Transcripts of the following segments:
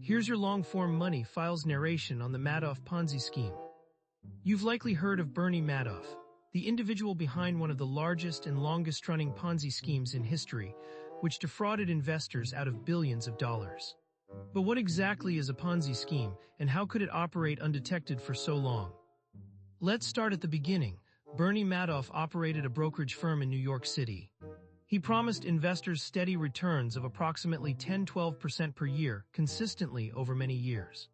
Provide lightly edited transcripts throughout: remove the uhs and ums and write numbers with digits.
Here's your long-form Money Files narration on the Madoff Ponzi scheme. You've likely heard of Bernie Madoff, the individual behind one of the largest and longest-running Ponzi schemes in history, which defrauded investors out of billions of dollars. But what exactly is a Ponzi scheme, and how could it operate undetected for so long? Let's start at the beginning. Bernie Madoff operated a brokerage firm in New York City. He promised investors steady returns of approximately 10–12% per year, consistently over many years.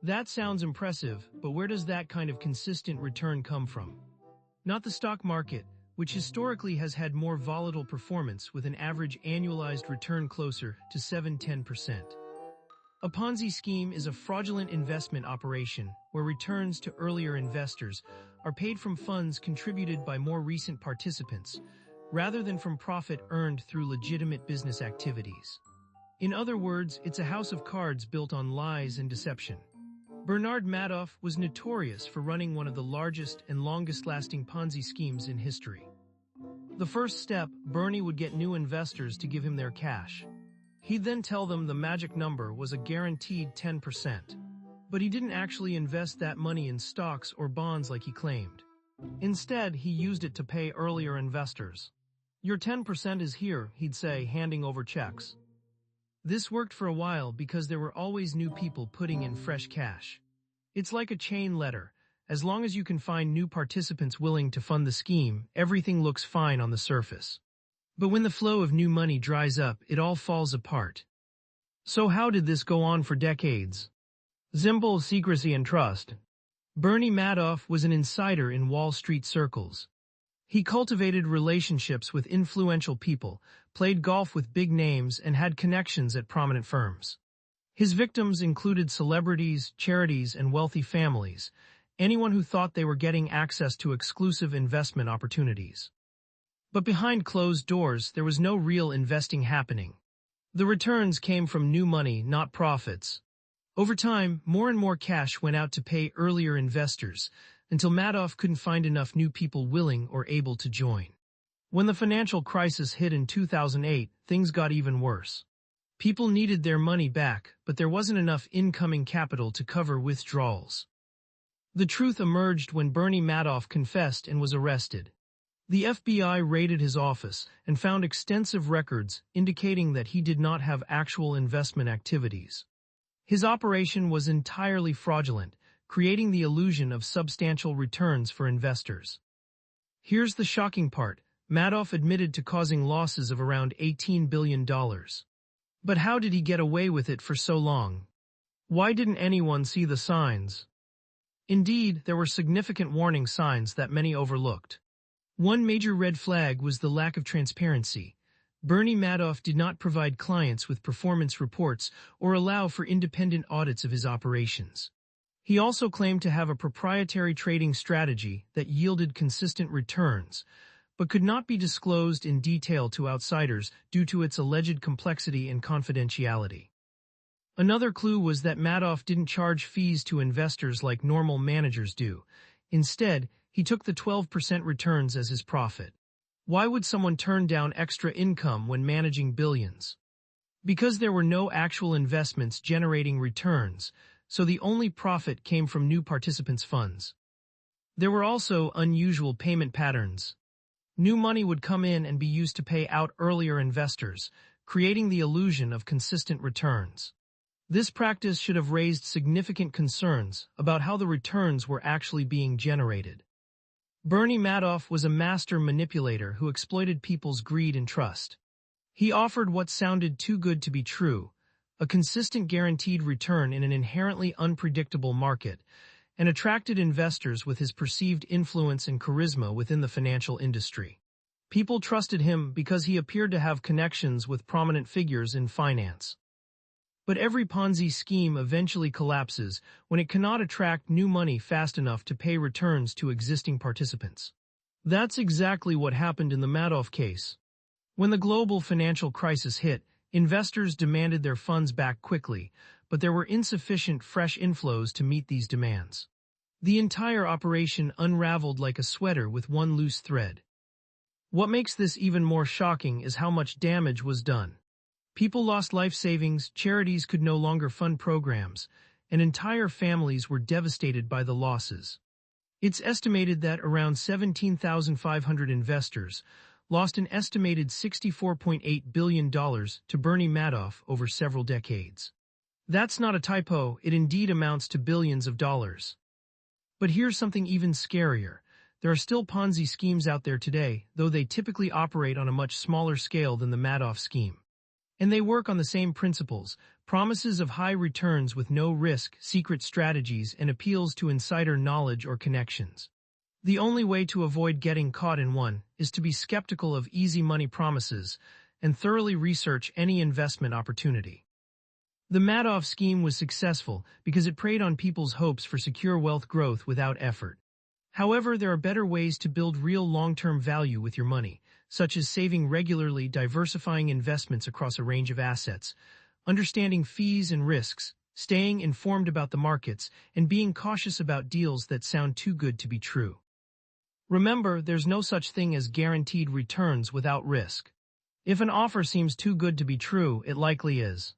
That sounds impressive, but where does that kind of consistent return come from? Not the stock market, which historically has had more volatile performance with an average annualized return closer to 7–10%. A Ponzi scheme is a fraudulent investment operation where returns to earlier investors are paid from funds contributed by more recent participants, rather than from profit earned through legitimate business activities. In other words, it's a house of cards built on lies and deception. Bernard Madoff was notorious for running one of the largest and longest-lasting Ponzi schemes in history. The first step, Bernie would get new investors to give him their cash. He'd then tell them the magic number was a guaranteed 10%. But he didn't actually invest that money in stocks or bonds like he claimed. Instead, he used it to pay earlier investors. "Your 10% is here," he'd say, handing over checks. This worked for a while because there were always new people putting in fresh cash. It's like a chain letter. As long as you can find new participants willing to fund the scheme, everything looks fine on the surface. But when the flow of new money dries up, it all falls apart. So how did this go on for decades? Simple: secrecy and trust. Bernie Madoff was an insider in Wall Street circles. He cultivated relationships with influential people, played golf with big names, and had connections at prominent firms. His victims included celebrities, charities, and wealthy families, anyone who thought they were getting access to exclusive investment opportunities. But behind closed doors, there was no real investing happening. The returns came from new money, not profits. Over time, more and more cash went out to pay earlier investors, until Madoff couldn't find enough new people willing or able to join. When the financial crisis hit in 2008, things got even worse. People needed their money back, but there wasn't enough incoming capital to cover withdrawals. The truth emerged when Bernie Madoff confessed and was arrested. The FBI raided his office and found extensive records indicating that he did not have actual investment activities. His operation was entirely fraudulent, creating the illusion of substantial returns for investors. Here's the shocking part: Madoff admitted to causing losses of around $18 billion. But how did he get away with it for so long? Why didn't anyone see the signs? Indeed, there were significant warning signs that many overlooked. One major red flag was the lack of transparency. Bernie Madoff did not provide clients with performance reports or allow for independent audits of his operations. He also claimed to have a proprietary trading strategy that yielded consistent returns, but could not be disclosed in detail to outsiders due to its alleged complexity and confidentiality. Another clue was that Madoff didn't charge fees to investors like normal managers do. Instead, he took the 12% returns as his profit. Why would someone turn down extra income when managing billions? Because there were no actual investments generating returns, so the only profit came from new participants' funds. There were also unusual payment patterns. New money would come in and be used to pay out earlier investors, creating the illusion of consistent returns. This practice should have raised significant concerns about how the returns were actually being generated. Bernie Madoff was a master manipulator who exploited people's greed and trust. He offered what sounded too good to be true: a consistent guaranteed return in an inherently unpredictable market, and attracted investors with his perceived influence and charisma within the financial industry. People trusted him because he appeared to have connections with prominent figures in finance. But every Ponzi scheme eventually collapses when it cannot attract new money fast enough to pay returns to existing participants. That's exactly what happened in the Madoff case. When the global financial crisis hit, investors demanded their funds back quickly, but there were insufficient fresh inflows to meet these demands. The entire operation unraveled like a sweater with one loose thread. What makes this even more shocking is how much damage was done. People lost life savings, charities could no longer fund programs, and entire families were devastated by the losses. It's estimated that around 17,500 investors lost an estimated $64.8 billion to Bernie Madoff over several decades. That's not a typo, it indeed amounts to billions of dollars. But here's something even scarier. There are still Ponzi schemes out there today, though they typically operate on a much smaller scale than the Madoff scheme. And they work on the same principles: promises of high returns with no risk, secret strategies, and appeals to insider knowledge or connections. The only way to avoid getting caught in one is to be skeptical of easy money promises and thoroughly research any investment opportunity. The Madoff scheme was successful because it preyed on people's hopes for secure wealth growth without effort. However, there are better ways to build real long-term value with your money, such as saving regularly, diversifying investments across a range of assets, understanding fees and risks, staying informed about the markets, and being cautious about deals that sound too good to be true. Remember, there's no such thing as guaranteed returns without risk. If an offer seems too good to be true, it likely is.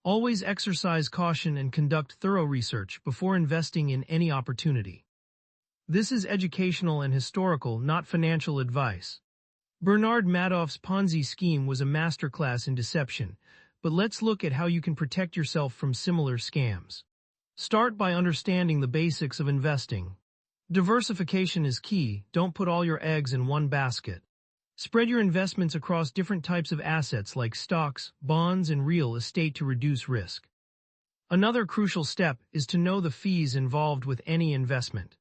Always exercise caution and conduct thorough research before investing in any opportunity. This is educational and historical, not financial advice. Bernard Madoff's Ponzi scheme was a masterclass in deception, but let's look at how you can protect yourself from similar scams. Start by understanding the basics of investing. Diversification is key. Don't put all your eggs in one basket. Spread your investments across different types of assets like stocks, bonds, and real estate to reduce risk. Another crucial step is to know the fees involved with any investment.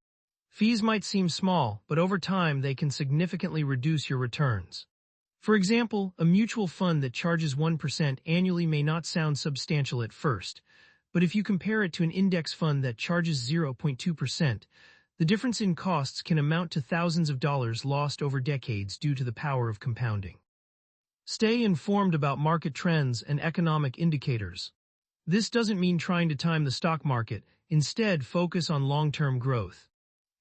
Fees might seem small, but over time they can significantly reduce your returns. For example, a mutual fund that charges 1% annually may not sound substantial at first, but if you compare it to an index fund that charges 0.2%, the difference in costs can amount to thousands of dollars lost over decades due to the power of compounding. Stay informed about market trends and economic indicators. This doesn't mean trying to time the stock market. Instead, focus on long-term growth.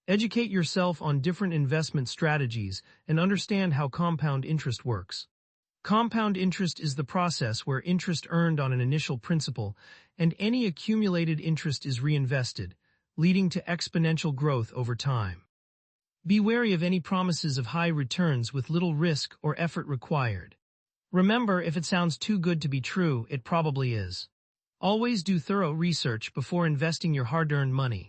Educate yourself on different investment strategies and understand how compound interest works. Compound interest is the process where interest earned on an initial principal and any accumulated interest is reinvested, leading to exponential growth over time. Be wary of any promises of high returns with little risk or effort required. Remember, if it sounds too good to be true, it probably is. Always do thorough research before investing your hard-earned money.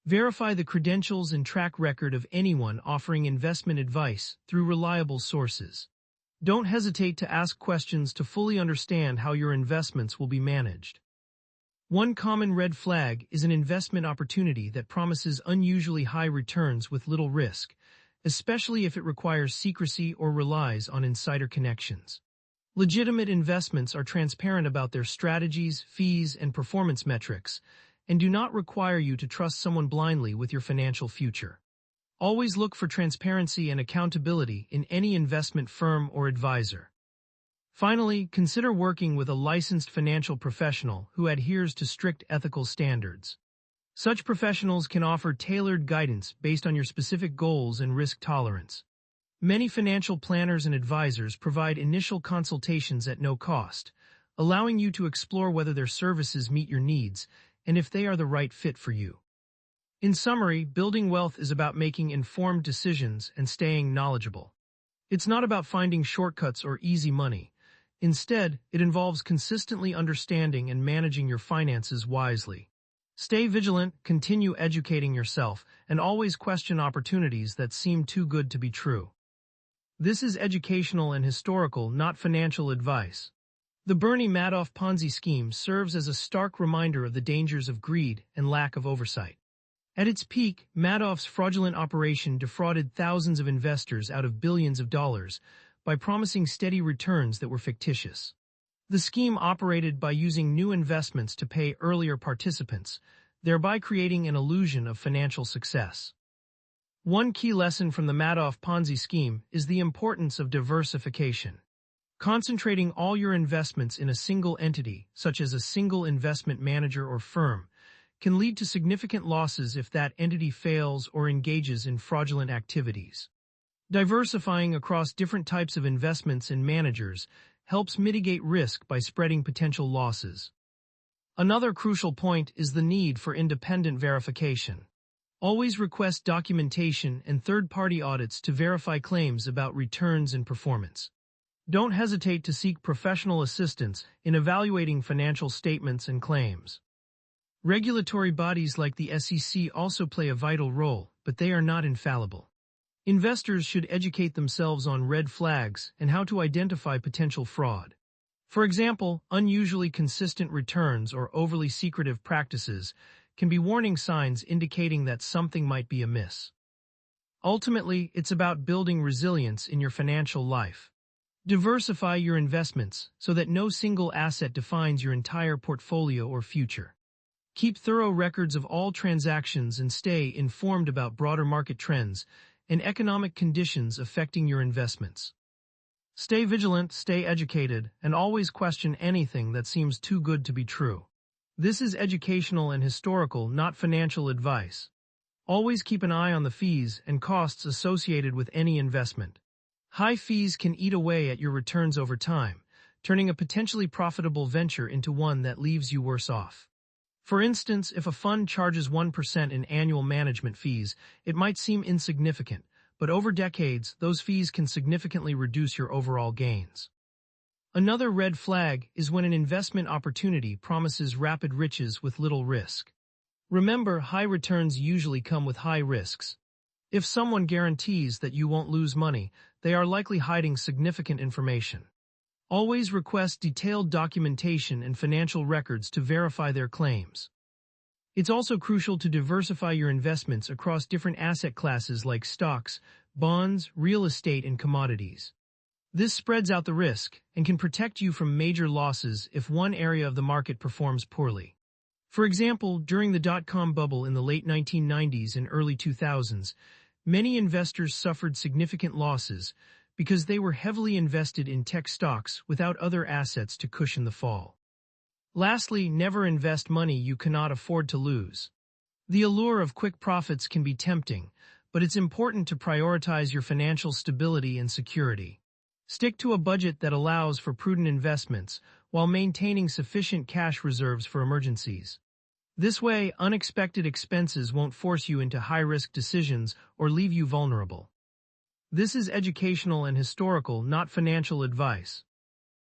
Verify the credentials and track record of anyone offering investment advice through reliable sources. Don't hesitate to ask questions to fully understand how your investments will be managed. One common red flag is an investment opportunity that promises unusually high returns with little risk, especially if it requires secrecy or relies on insider connections. Legitimate investments are transparent about their strategies, fees, and performance metrics, and do not require you to trust someone blindly with your financial future. Always look for transparency and accountability in any investment firm or advisor. Finally, consider working with a licensed financial professional who adheres to strict ethical standards. Such professionals can offer tailored guidance based on your specific goals and risk tolerance. Many financial planners and advisors provide initial consultations at no cost, allowing you to explore whether their services meet your needs and if they are the right fit for you. In summary, building wealth is about making informed decisions and staying knowledgeable. It's not about finding shortcuts or easy money. Instead, it involves consistently understanding and managing your finances wisely. Stay vigilant, continue educating yourself, and always question opportunities that seem too good to be true. This is educational and historical, not financial advice. The Bernie Madoff Ponzi scheme serves as a stark reminder of the dangers of greed and lack of oversight. At its peak, Madoff's fraudulent operation defrauded thousands of investors out of billions of dollars by promising steady returns that were fictitious. The scheme operated by using new investments to pay earlier participants, thereby creating an illusion of financial success. One key lesson from the Madoff Ponzi scheme is the importance of diversification. Concentrating all your investments in a single entity, such as a single investment manager or firm, can lead to significant losses if that entity fails or engages in fraudulent activities. Diversifying across different types of investments and managers helps mitigate risk by spreading potential losses. Another crucial point is the need for independent verification. Always request documentation and third-party audits to verify claims about returns and performance. Don't hesitate to seek professional assistance in evaluating financial statements and claims. Regulatory bodies like the SEC also play a vital role, but they are not infallible. Investors should educate themselves on red flags and how to identify potential fraud. For example, unusually consistent returns or overly secretive practices can be warning signs indicating that something might be amiss. Ultimately, it's about building resilience in your financial life. Diversify your investments so that no single asset defines your entire portfolio or future. Keep thorough records of all transactions and stay informed about broader market trends and economic conditions affecting your investments. Stay vigilant, stay educated, and always question anything that seems too good to be true. This is educational and historical, not financial advice. Always keep an eye on the fees and costs associated with any investment. High fees can eat away at your returns over time, turning a potentially profitable venture into one that leaves you worse off. For instance, if a fund charges 1% in annual management fees, it might seem insignificant, but over decades, those fees can significantly reduce your overall gains. Another red flag is when an investment opportunity promises rapid riches with little risk. Remember, high returns usually come with high risks. If someone guarantees that you won't lose money, they are likely hiding significant information. Always request detailed documentation and financial records to verify their claims. It's also crucial to diversify your investments across different asset classes like stocks, bonds, real estate, and commodities. This spreads out the risk and can protect you from major losses if one area of the market performs poorly. For example, during the dot-com bubble in the late 1990s and early 2000s, many investors suffered significant losses because they were heavily invested in tech stocks without other assets to cushion the fall. Lastly, never invest money you cannot afford to lose. The allure of quick profits can be tempting, but it's important to prioritize your financial stability and security. Stick to a budget that allows for prudent investments while maintaining sufficient cash reserves for emergencies. This way, unexpected expenses won't force you into high-risk decisions or leave you vulnerable. This is educational and historical, not financial advice.